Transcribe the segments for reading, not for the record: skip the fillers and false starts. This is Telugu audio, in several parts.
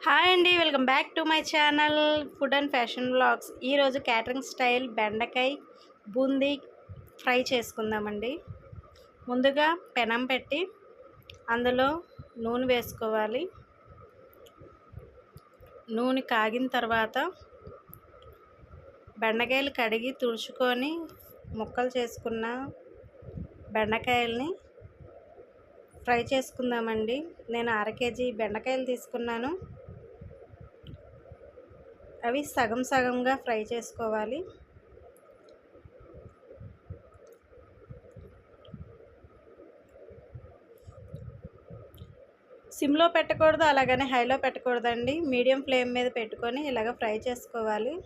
హాయ్ అండి, welcome back to my channel food and fashion vlogs. ఈరోజు క్యాటరింగ్ స్టైల్ బెండకాయ బూందీ ఫ్రై చేసుకుందామండి. ముందుగా పెనం పెట్టి అందులో నూనె వేసుకోవాలి. నూనె కాగిన తర్వాత బెండకాయలు కడిగి తుడుచుకొని ముక్కలు చేసుకున్న బెండకాయల్ని ఫ్రై చేసుకుందామండి. నేను 1/2 కేజీ బెండకాయలు తీసుకున్నాను. అవి సగం సగంగా ఫ్రై చేసుకోవాలి. సిమ్లో పెట్టకూడదు, అలాగనే హైలో పెట్టకూడదండి. మీడియం ఫ్లేమ్ మీద పెట్టుకొని ఇలాగ ఫ్రై చేసుకోవాలి.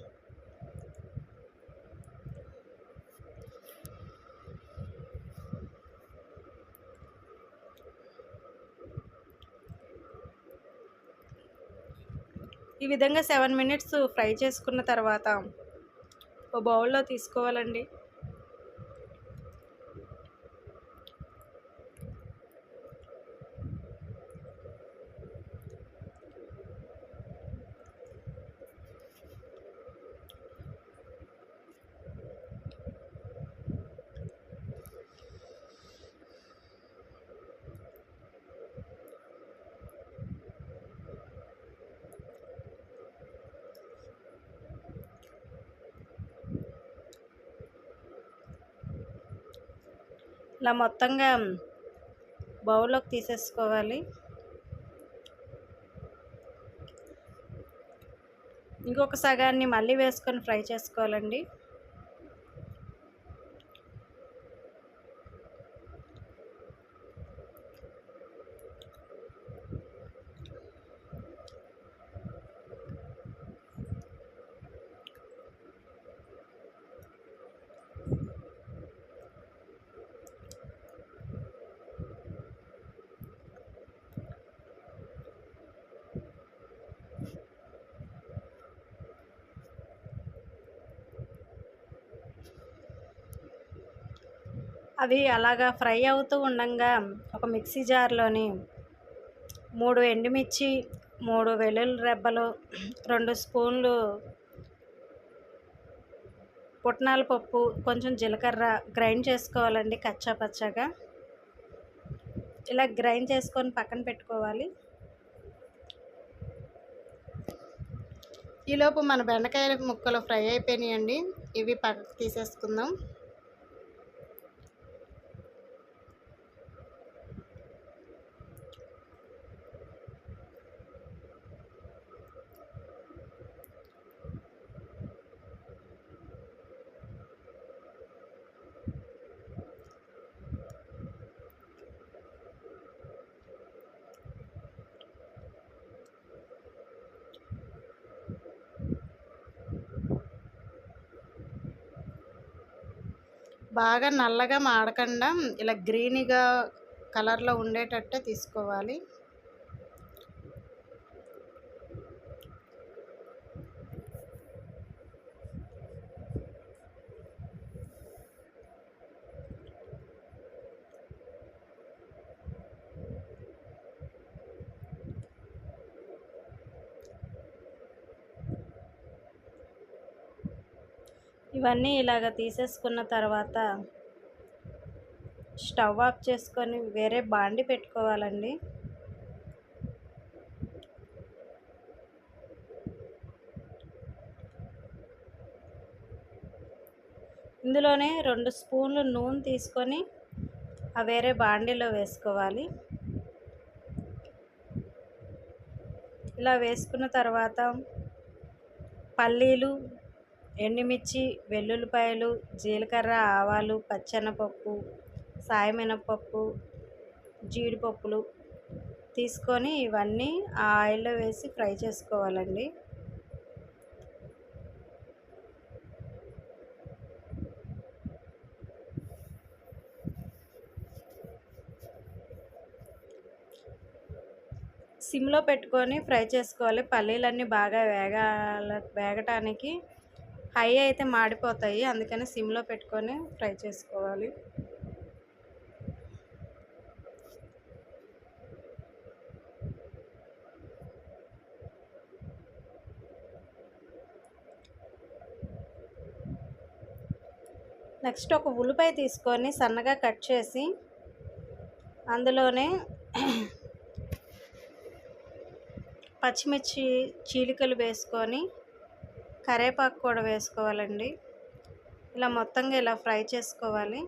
ఈ విధంగా 7 మినిట్స్ ఫ్రై చేసుకున్న తర్వాత ఒక బౌల్లో తీసుకోవాలండి. ఇలా మొత్తంగా బౌల్లోకి తీసేసుకోవాలి. ఇంకొక సగాన్ని మళ్ళీ వేసుకొని ఫ్రై చేసుకోవాలండి. అవి అలాగా ఫ్రై అవుతూ ఉండగా ఒక మిక్సీ జార్లోని 3 ఎండుమిర్చి, 3 వెల్లుల్లి రెబ్బలు, 2 స్పూన్లు పుట్నాల పప్పు, కొంచెం జీలకర్ర గ్రైండ్ చేసుకోవాలండి కచ్చా పచ్చాగా. ఇలా గ్రైండ్ చేసుకొని పక్కన పెట్టుకోవాలి. ఈలోపు మన బెండకాయ ముక్కలు ఫ్రై అయిపోయినాయండి. ఇవి పక్కకు తీసేసుకుందాం. బాగా నల్లగా మాడకుండా ఇలా గ్రీన్గా కలర్లో ఉండేటట్టే తీసుకోవాలి. ఇవన్నీ ఇలాగ తీసేసుకున్న తర్వాత స్టవ్ ఆఫ్ చేసుకొని వేరే బాండి పెట్టుకోవాలండి. ఇందులోనే 2 స్పూన్లు నూనె తీసుకొని ఆ వేరే బాండీలో వేసుకోవాలి. ఇలా వేసుకున్న తర్వాత పల్లీలు, ఎండుమిర్చి, వెల్లుల్లిపాయలు, జీలకర్ర, ఆవాలు, పచ్చెనపప్పు, సాయమినపప్పు, జీడిపప్పులు తీసుకొని ఇవన్నీ ఆ ఆయిల్లో వేసి ఫ్రై చేసుకోవాలండి. సిమ్లో పెట్టుకొని ఫ్రై చేసుకోవాలి. పల్లీలన్నీ బాగా వేగటానికి హై అయితే మాడిపోతాయి, అందుకని సిమ్లో పెట్టుకొని ఫ్రై చేసుకోవాలి. నెక్స్ట్ ఒక ఉల్లిపాయ తీసుకొని సన్నగా కట్ చేసి అందులోనే పచ్చిమిర్చి చీలికలు వేసుకొని కరివేపాకు కూడా వేసుకోవాలండి. ఇలా మొత్తంగా ఇలా ఫ్రై చేసుకోవాలి.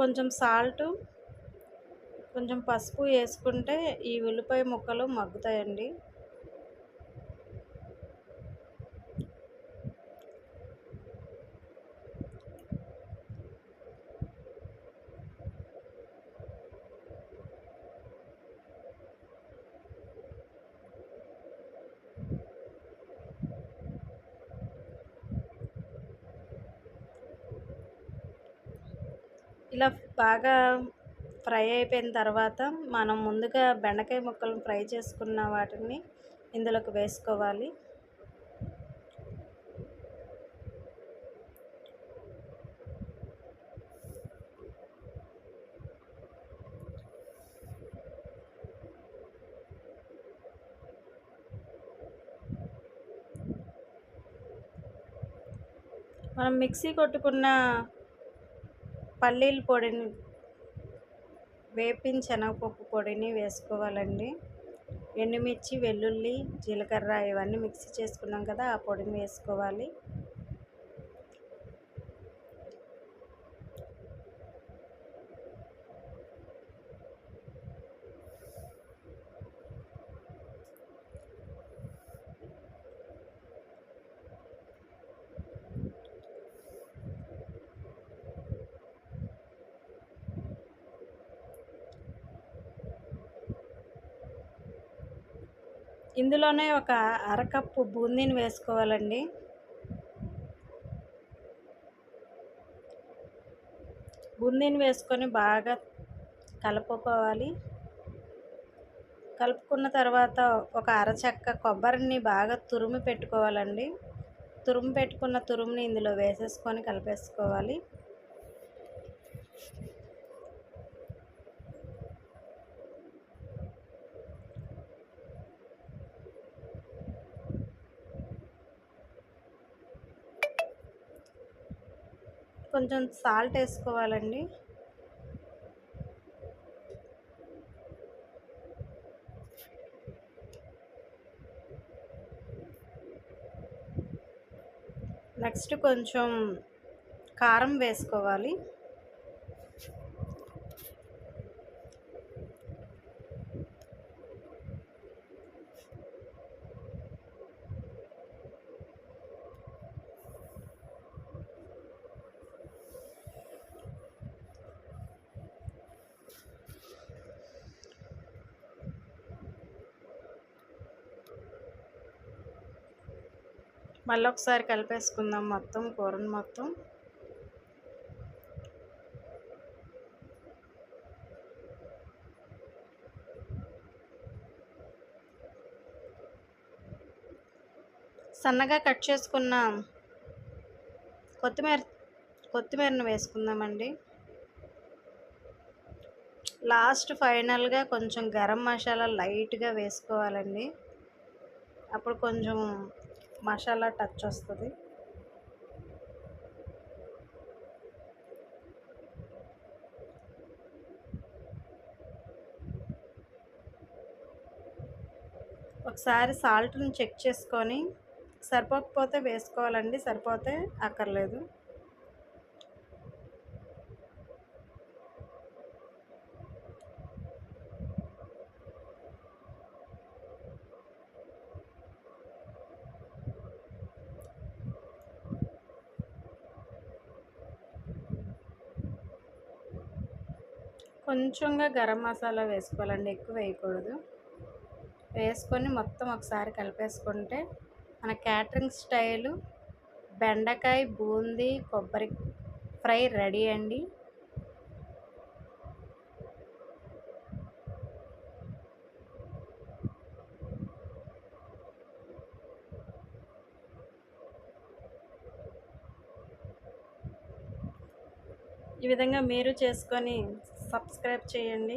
కొంచెం సాల్టు, కొంచెం పసుపు వేసుకుంటే ఈ ఉల్లిపాయ ముక్కలు మగ్గుతాయండి. ఇలా బాగా ఫ్రై అయిపోయిన తర్వాత మనం ముందుగా బెండకాయ ముక్కలను ఫ్రై చేసుకున్న వాటిని ఇందులోకి వేసుకోవాలి. మనం మిక్సీ కొట్టుకున్న పల్లీల పొడిని, వేపిన శనగపప్పు పొడిని వేసుకోవాలండి. ఎండుమిర్చి, వెల్లుల్లి, జీలకర్ర ఇవన్నీ మిక్సీ చేసుకున్నాం కదా, ఆ పొడిని వేసుకోవాలి. ఇందులోనే ఒక అరకప్పు బూందీని వేసుకోవాలండి. బూందీని వేసుకొని బాగా కలుపుకోవాలి. కలుపుకున్న తర్వాత ఒక అరచెక్క కొబ్బరిని బాగా తురిమి పెట్టుకోవాలండి. తురిమి పెట్టుకున్న తురుముని ఇందులో వేసేసుకొని కలిపేసుకోవాలి. కొంచెం సాల్ట్ వేసుకోవాలండి. నెక్స్ట్ కొంచెం కారం వేసుకోవాలి. మళ్ళీ ఒకసారి కలిపేసుకుందాం మొత్తం కూరను మొత్తం. సన్నగా కట్ చేసుకున్న కొత్తిమీరను వేసుకుందామండి. లాస్ట్ ఫైనల్గా కొంచెం గరం మసాలా లైట్గా వేసుకోవాలండి. అప్పుడు కొంచెం మసాలా టచ్ వస్తుంది. ఒకసారి సాల్ట్ని చెక్ చేసుకొని సరిపోకపోతే వేసుకోవాలండి, సరిపోతే అక్కర్లేదు. కొంచెంగా గరం మసాలా వేసుకోవాలండి, ఎక్కువ వేయకూడదు. వేసుకొని మొత్తం ఒకసారి కలిపేసుకుంటే మన క్యాటరింగ్ స్టైలు బెండకాయ బూందీ కొబ్బరి ఫ్రై రెడీ అండి. ఈ విధంగా మీరు చేసుకొని సబ్స్క్రైబ్ చేయండి.